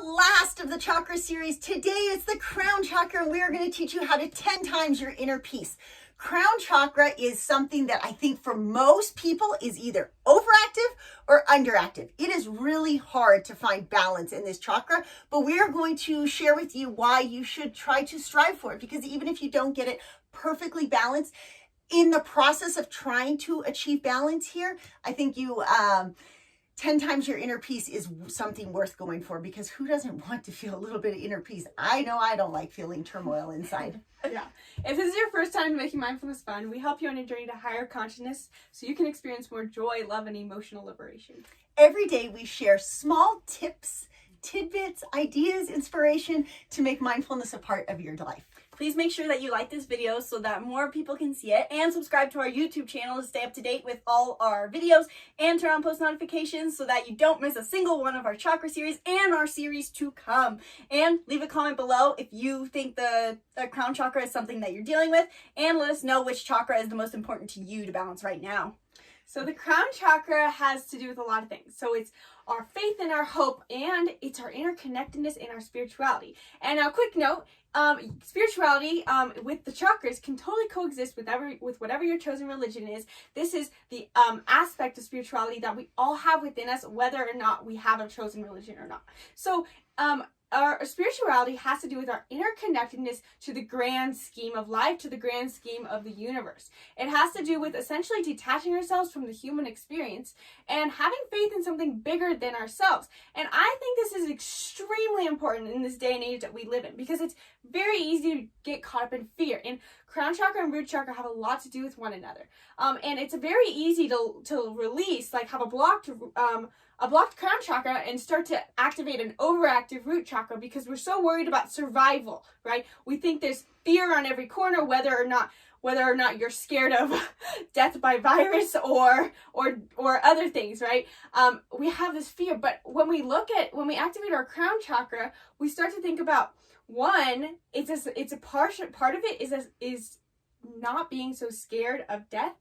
last of the chakra series. Today is the Crown Chakra, and we are going to teach you how to 10 times your inner peace. Crown Chakra is something that I think for most people is either overactive or underactive. It is really hard to find balance in this chakra, but we are going to share with you why you should try to strive for it, because even if you don't get it perfectly balanced, in the process of trying to achieve balance here, I think you 10 times your inner peace is something worth going for, because who doesn't want to feel a little bit of inner peace? I know I don't like feeling turmoil inside. Yeah. If this is your first time making mindfulness fun, we help you on a journey to higher consciousness so you can experience more joy, love, and emotional liberation. Every day we share small tips, tidbits, ideas, inspiration to make mindfulness a part of your life. Please make sure that you like this video so that more people can see it, and subscribe to our YouTube channel to stay up to date with all our videos, and turn on post notifications so that you don't miss a single one of our chakra series and our series to come. And leave a comment below if you think the crown chakra is something that you're dealing with, and let us know which chakra is the most important to you to balance right now. So the crown chakra has to do with a lot of things. So it's our faith and our hope, and it's our interconnectedness and our spirituality. And a quick note, spirituality with the chakras can totally coexist with whatever your chosen religion is. This is the aspect of spirituality that we all have within us, whether or not we have a chosen religion or not. So our spirituality has to do with our interconnectedness to the grand scheme of life, to the grand scheme of the universe. It has to do with essentially detaching ourselves from the human experience and having faith in something bigger than ourselves. And I think this is extremely important in this day and age that we live in, because it's very easy to get caught up in fear. And crown chakra and root chakra have a lot to do with one another. And it's very easy to release, like have a blocked crown chakra and start to activate an overactive root chakra, because we're so worried about survival, right? We think there's fear on every corner, whether or not you're scared of death by virus or other things, right? We have this fear, but when we activate our crown chakra, we start to think about, one, it's a part of it is not being so scared of death,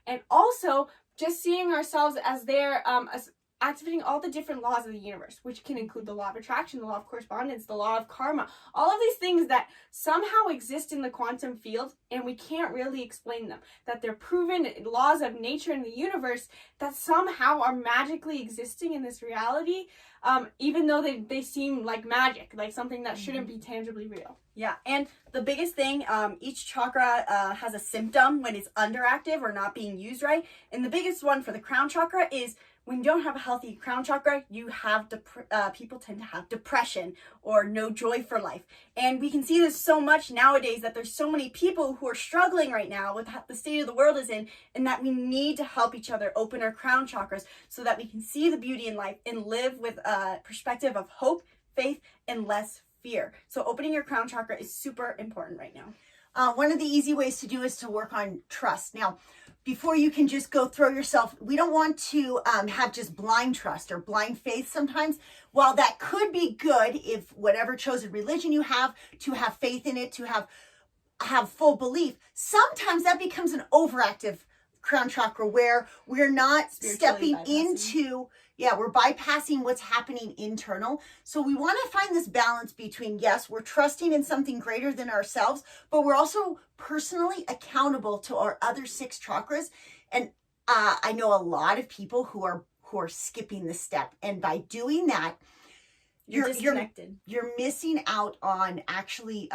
and also just seeing ourselves as there, as activating all the different laws of the universe, which can include the law of attraction, the law of correspondence, the law of karma, all of these things that somehow exist in the quantum field, and we can't really explain them, that they're proven laws of nature in the universe that somehow are magically existing in this reality, even though they seem like magic, like something that shouldn't be tangibly real. Yeah, and the biggest thing, each chakra has a symptom when it's underactive or not being used right. And the biggest one for the crown chakra is when you don't have a healthy crown chakra, you have people tend to have depression or no joy for life. And we can see this so much nowadays, that there's so many people who are struggling right now with the state of the world is in, and that we need to help each other open our crown chakras so that we can see the beauty in life and live with a perspective of hope, faith, and less fear. So opening your crown chakra is super important right now. One of the easy ways to do is to work on trust. Now, before you can just go throw yourself, we don't want to have just blind trust or blind faith sometimes. While that could be good, if whatever chosen religion you have, to have faith in it, to have full belief, sometimes that becomes an overactive crown chakra, where we're not stepping into, we're bypassing what's happening internal. So we want to find this balance between, yes, we're trusting in something greater than ourselves, but we're also personally accountable to our other 6 chakras. And I know a lot of people who are skipping this step, and by doing that, you're missing out on actually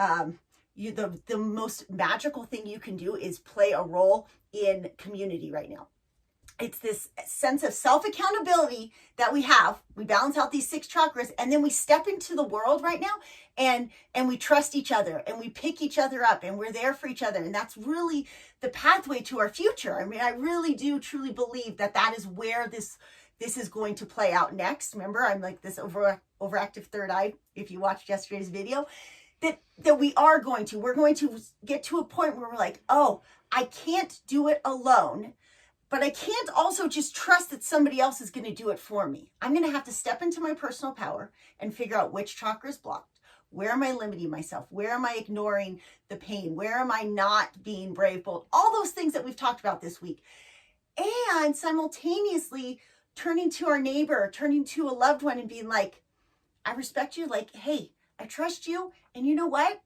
the most magical thing you can do is play a role in community right now. It's this sense of self-accountability that we have. We balance out these 6 chakras, and then we step into the world right now, and we trust each other, and we pick each other up, and we're there for each other. And that's really the pathway to our future. I mean, I really do truly believe that is where this is going to play out next. Remember, I'm like this overactive third eye, if you watched yesterday's video, that we're going to get to a point where we're like, oh, I can't do it alone, but I can't also just trust that somebody else is going to do it for me. I'm going to have to step into my personal power and figure out which chakra is blocked. Where am I limiting myself? Where am I ignoring the pain? Where am I not being brave, bold? All those things that we've talked about this week. And simultaneously turning to our neighbor, turning to a loved one and being like, I respect you. Like, hey, I trust you. And you know what?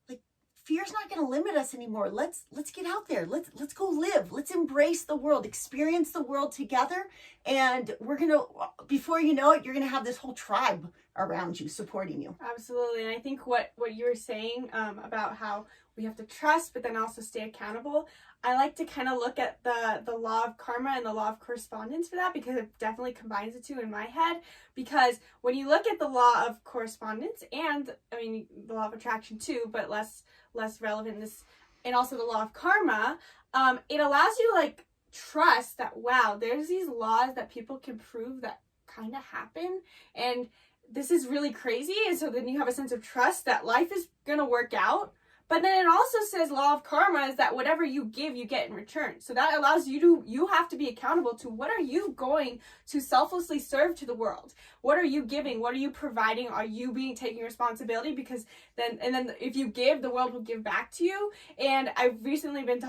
Like, fear's not going to limit us anymore. Let's get out there. Let's go live. Let's embrace the world, experience the world together. And we're going to, before you know it, you're going to have this whole tribe around you supporting you. Absolutely. And I think what you were saying about how we have to trust, but then also stay accountable. I like to kind of look at the law of karma and the law of correspondence for that, because it definitely combines the two in my head. Because when you look at the law of correspondence, and I mean the law of attraction too, but less relevant in this, and also the law of karma, it allows you to like trust that, wow, there's these laws that people can prove that kind of happen, and this is really crazy. And so then you have a sense of trust that life is gonna work out. But then it also says law of karma is that whatever you give, you get in return. So that allows you have to be accountable to what are you going to selflessly serve to the world? What are you giving? What are you providing? Are you taking responsibility? Because then if you give, the world will give back to you. And I've recently been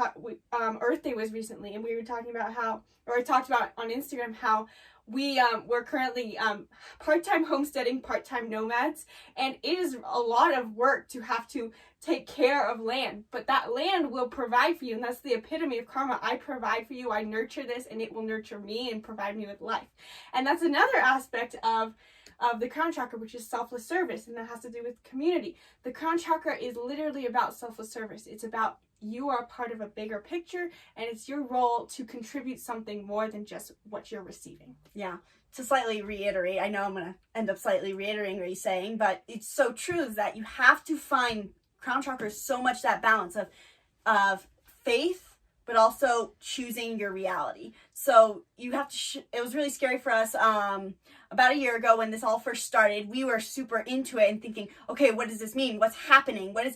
Earth Day was recently, and we were talking about I talked about on Instagram how we're currently part-time homesteading, part-time nomads, and it is a lot of work to have to take care of land, but that land will provide for you, and that's the epitome of karma. I provide for you, I nurture this, and it will nurture me and provide me with life. And that's another aspect of the crown chakra, which is selfless service, and that has to do with community. The crown chakra is literally about selfless service. It's about you are part of a bigger picture, and it's your role to contribute something more than just what you're receiving. Yeah. To slightly reiterate, I know I'm going to end up slightly reiterating what you're saying, but it's so true is that you have to find crown chakra is so much that balance of faith, but also choosing your reality. So you have to, it was really scary for us about a year ago when this all first started. We were super into it and thinking, okay, what does this mean? What's happening? What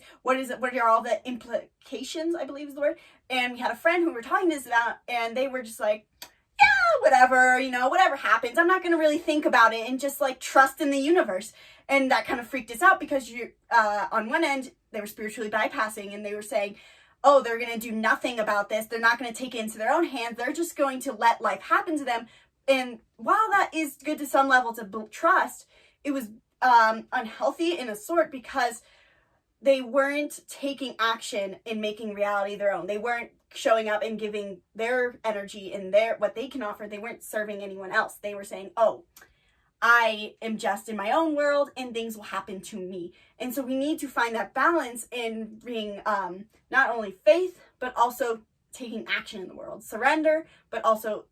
are all the implications, I believe is the word. And we had a friend who we were talking to this about, and they were just like, yeah, whatever, whatever happens. I'm not going to really think about it and just like trust in the universe. And that kind of freaked us out because on one end, they were spiritually bypassing, and they were saying, oh, they're going to do nothing about this. They're not going to take it into their own hands. They're just going to let life happen to them. And while that is good to some level to trust, it was unhealthy in a sort because they weren't taking action in making reality their own. They weren't showing up and giving their energy and what they can offer. They weren't serving anyone else. They were saying, oh, I am just in my own world and things will happen to me. And so we need to find that balance in being not only faith, but also taking action in the world. Surrender, but also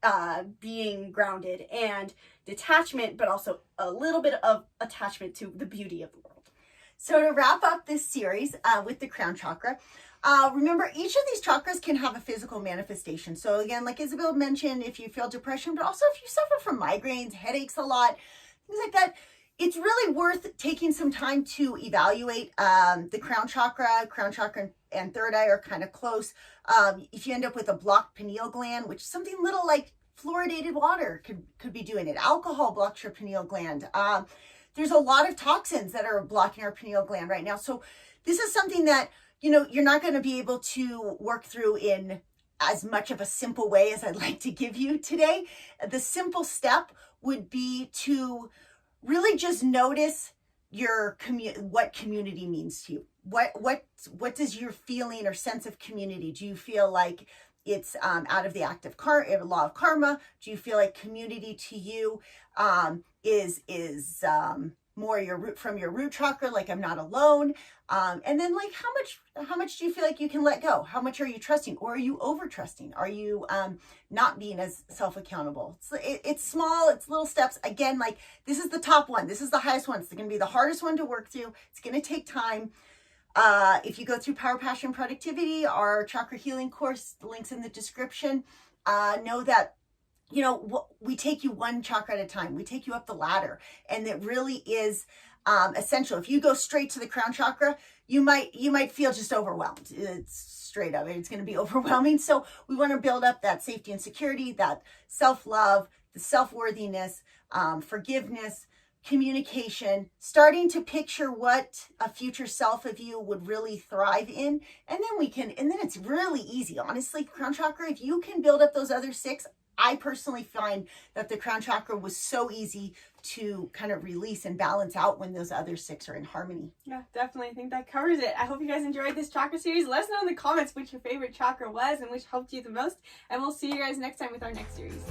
being grounded, and detachment, but also a little bit of attachment to the beauty of the world. So to wrap up this series with the crown chakra, remember each of these chakras can have a physical manifestation. So again, like Isabel mentioned, if you feel depression, but also if you suffer from migraines, headaches a lot, things like that, it's really worth taking some time to evaluate the crown chakra and third eye are kind of close. If you end up with a blocked pineal gland, which is something little like fluoridated water could be doing it. Alcohol blocks your pineal gland. There's a lot of toxins that are blocking our pineal gland right now. So this is something that, you're not going to be able to work through in as much of a simple way as I'd like to give you today. The simple step would be to really just notice what community means to you. What does your feeling or sense of community? Do you feel like it's out of the law of karma? Do you feel like community to you is more from your root chakra, like I'm not alone? And then like how much do you feel like you can let go? How much are you trusting, or are you over trusting? Are you not being as self-accountable? It's small, it's little steps. Again, like this is the top one. This is the highest one. It's going to be the hardest one to work through. It's going to take time. If you go through Power, Passion, Productivity, our chakra healing course, the link's in the description, know that we take you one chakra at a time. We take you up the ladder, and it really is essential. If you go straight to the crown chakra, you might feel just overwhelmed. It's straight up. It's going to be overwhelming. So we want to build up that safety and security, that self-love, the self-worthiness, forgiveness, communication, starting to picture what a future self of you would really thrive in. And then it's really easy. Honestly, crown chakra, if you can build up those other 6, I personally find that the crown chakra was so easy to kind of release and balance out when those other 6 are in harmony. Yeah, definitely. I think that covers it. I hope you guys enjoyed this chakra series. Let us know in the comments which your favorite chakra was and which helped you the most. And we'll see you guys next time with our next series.